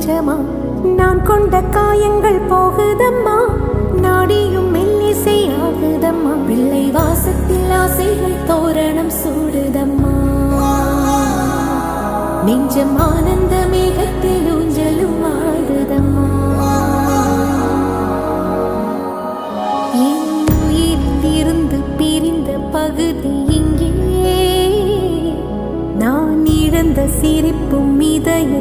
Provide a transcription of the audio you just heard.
நிஜமா நான் கொண்ட காயங்கள் போகுதம்மா நாடியும் மெல்லிசை ஆகுதம்மா பிள்ளை வாசத்தில் ஆசைகள் தோரணம் சூடுதம்மா நெஞ்சம் ஆனந்த மேகத்தில் ஊஞ்சலும் ஆடுதம்மா என் உயிரிலிருந்து பிரிந்த பகுதி இங்கே நான் இழந்த சிரிப்பும் இதய